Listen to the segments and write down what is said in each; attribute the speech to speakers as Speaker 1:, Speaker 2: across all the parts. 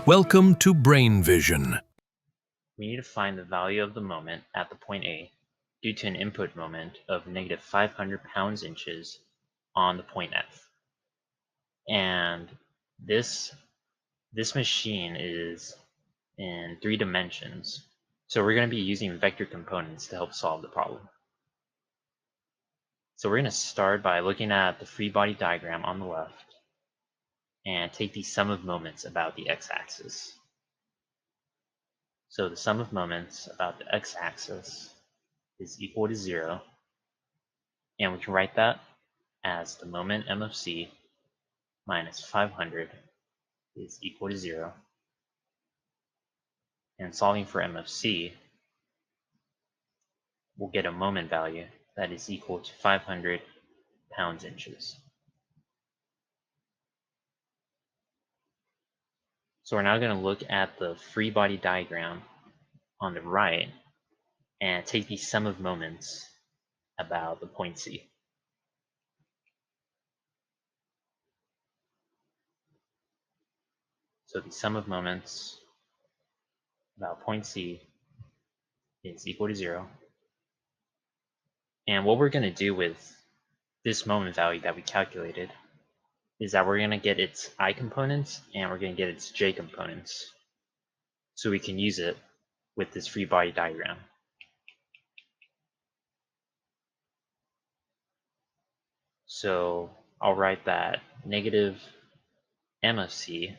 Speaker 1: Welcome to Brain Vision.
Speaker 2: We need to find the value of the moment at the point A due to an input moment of negative 500 pounds-inches on the point F. And this machine is in 3 dimensions. So we're going to be using vector components to help solve the problem. So we're going to start by looking at the free body diagram on the left and take the sum of moments about the x-axis. So the sum of moments about the x-axis is equal to 0, and we can write that as the moment m of c minus 500 is equal to 0. And solving for m of c, we'll get a moment value that is equal to 500 pounds-inches. So we're now going to look at the free body diagram on the right and take the sum of moments about the point C. So the sum of moments about point C is equal to 0. And what we're going to do with this moment value that we calculated is that we're going to get its I components and we're going to get its J components, so we can use it with this free body diagram. So I'll write that negative m of c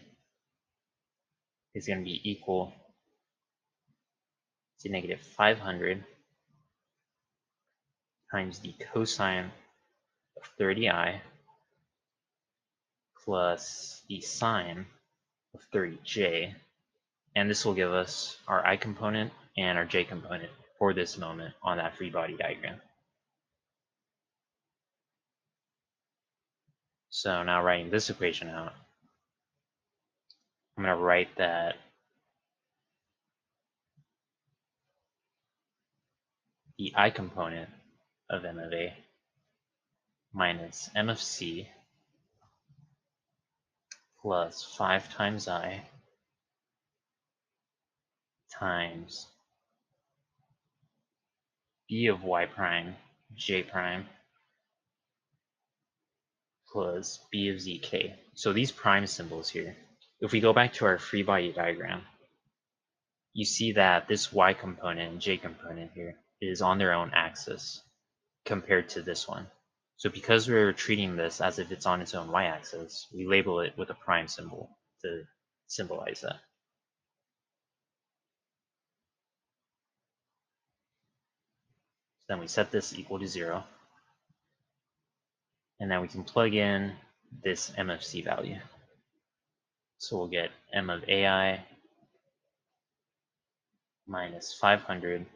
Speaker 2: is going to be equal to negative 500 times the cosine of 30i plus the sine of 30j, and this will give us our I component and our J component for this moment on that free body diagram. So now writing this equation out, I'm going to write that the I component of m of a minus m of c plus 5 times I times b of y prime j prime plus b of zk. So these prime symbols here, if we go back to our free body diagram, you see that this y component and j component here is on their own axis compared to this one. So because we're treating this as if it's on its own y-axis, we label it with a prime symbol to symbolize that. So then we set this equal to 0. And then we can plug in this m of c value. So we'll get m of ai minus 500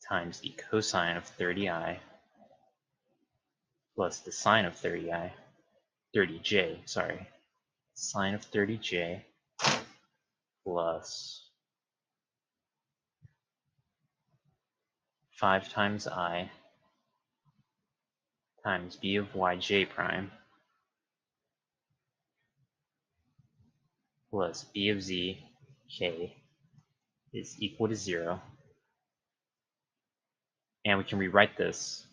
Speaker 2: times the cosine of 30i plus the sine of 30j, sine of 30j plus 5 times I times b of yj prime plus b of zk is equal to 0. And we can rewrite this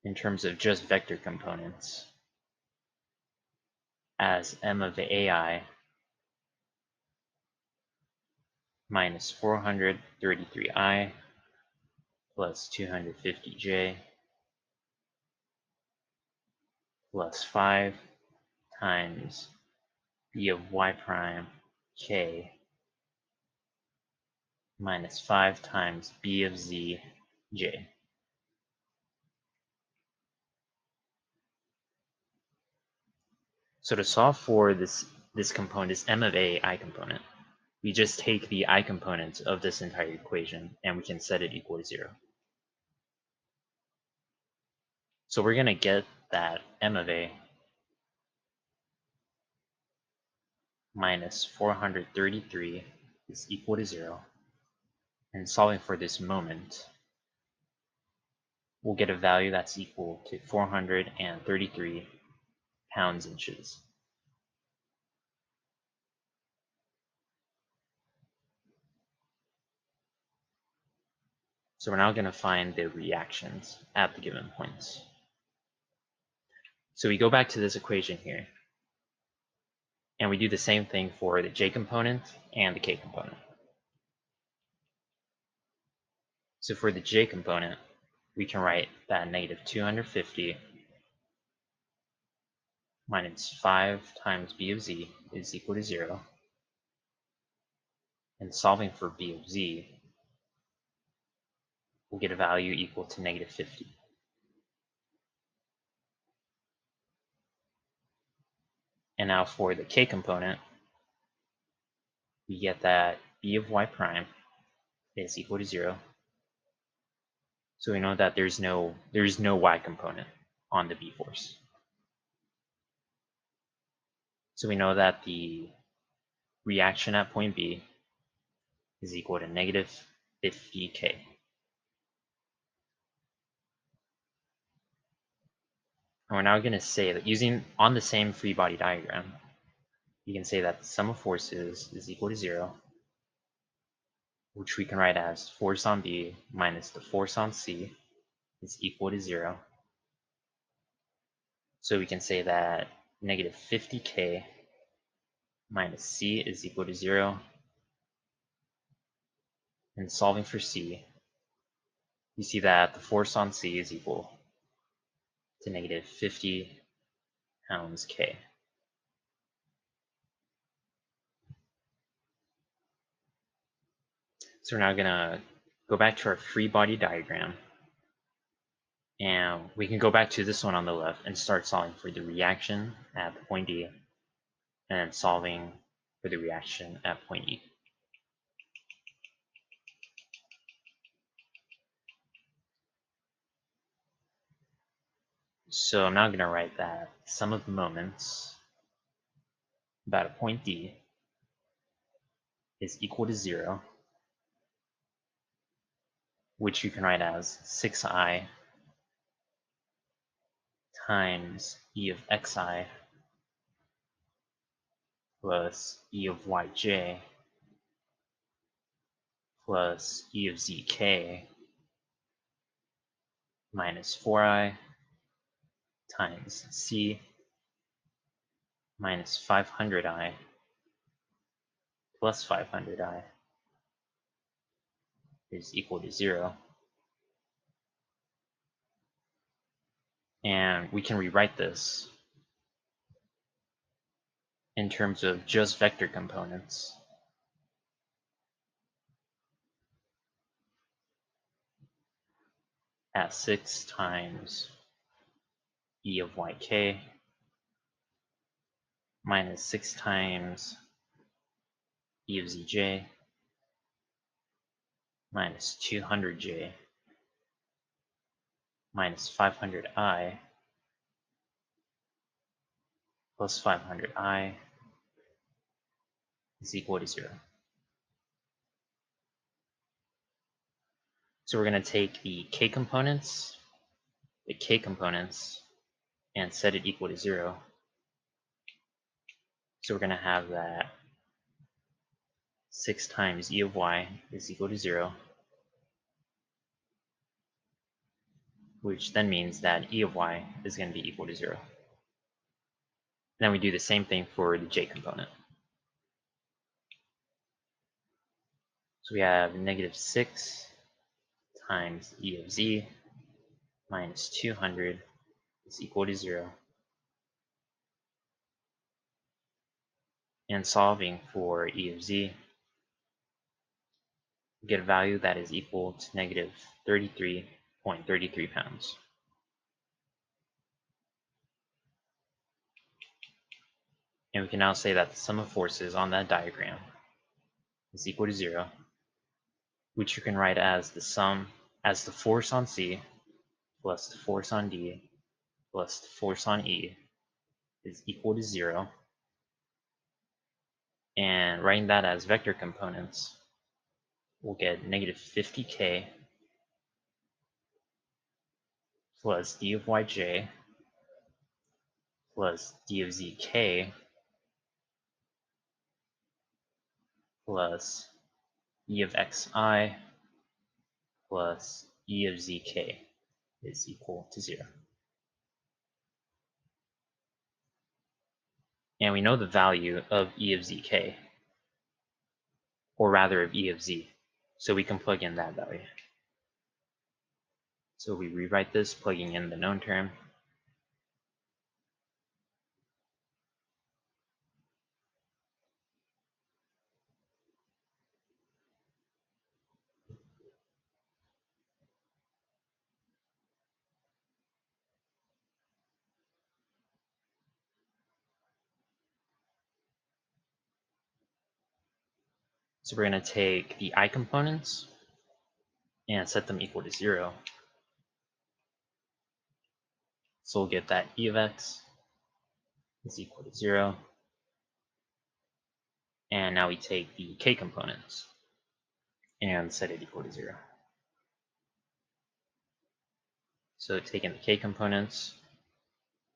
Speaker 2: in terms of just vector components as m of ai minus 433i plus 250j plus 5 times b of y prime k minus 5 times b of z j. So to solve for this component, this m of a I component, we just take the I component of this entire equation and we can set it equal to 0. So we're going to get that m of a minus 433 is equal to 0. And solving for this moment, we'll get a value that's equal to 433 pounds-inches. So we're now going to find the reactions at the given points. So we go back to this equation here, and we do the same thing for the j component and the k component. So for the j component, we can write that negative 250 minus 5 times b of z is equal to 0. And solving for b of z, we'll get a value equal to negative 50. And now for the k component, we get that b of y prime is equal to 0. So we know that there's no y component on the b force. So we know that the reaction at point B is equal to negative 50K. And we're now going to say that using on the same free body diagram, you can say that the sum of forces is equal to 0, which we can write as force on B minus the force on C is equal to 0. So we can say that negative 50K minus C is equal to 0. And solving for C, you see that the force on C is equal to negative 50 pounds K. So we're now going to go back to our free body diagram, and we can go back to this one on the left and start solving for the reaction at the point D, and then solving for the reaction at point E. So I'm now going to write that sum of moments about a point D is equal to 0, which you can write as 6i times E of xi plus E of yj plus E of zk minus 4i times c minus 500i plus 500i is equal to 0. And we can rewrite this in terms of just vector components. At 6 times E of yk minus 6 times E of zj minus 200j minus 500i plus 500i is equal to 0. So we're going to take the k components, and set it equal to 0. So we're going to have that 6 times E of y is equal to 0, which then means that E of y is going to be equal to 0. Then we do the same thing for the j component. So we have negative 6 times E of z minus 200 is equal to 0. And solving for E of z, we get a value that is equal to negative 33.33 pounds. And we can now say that the sum of forces on that diagram is equal to 0, which you can write as the force on C plus the force on D plus the force on E is equal to 0. And writing that as vector components, we'll get negative 50K plus D of yj plus D of zk plus E of xi plus E of zk is equal to 0. And we know the value of E of zk, or rather of E of z. So we can plug in that value. So we rewrite this, plugging in the known term. So we're going to take the I components and set them equal to 0. So we'll get that E of x is equal to 0. And now we take the k components and set it equal to 0. So taking the k components,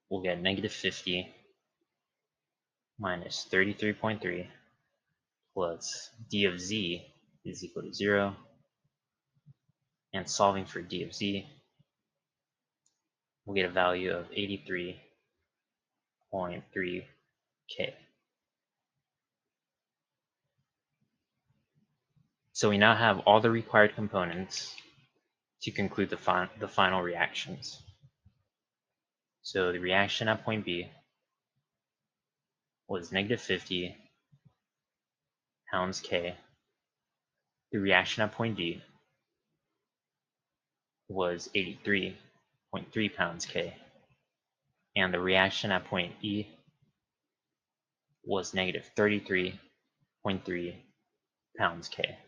Speaker 2: we'll get negative 50 minus 33.3 plus d of z is equal to 0. And solving for d of z, we'll get a value of 83.3k. So we now have all the required components to conclude the final reactions. So the reaction at point B was negative 50 pounds K. The reaction at point D was 83.3 pounds K. And the reaction at point E was negative 33.3 pounds K.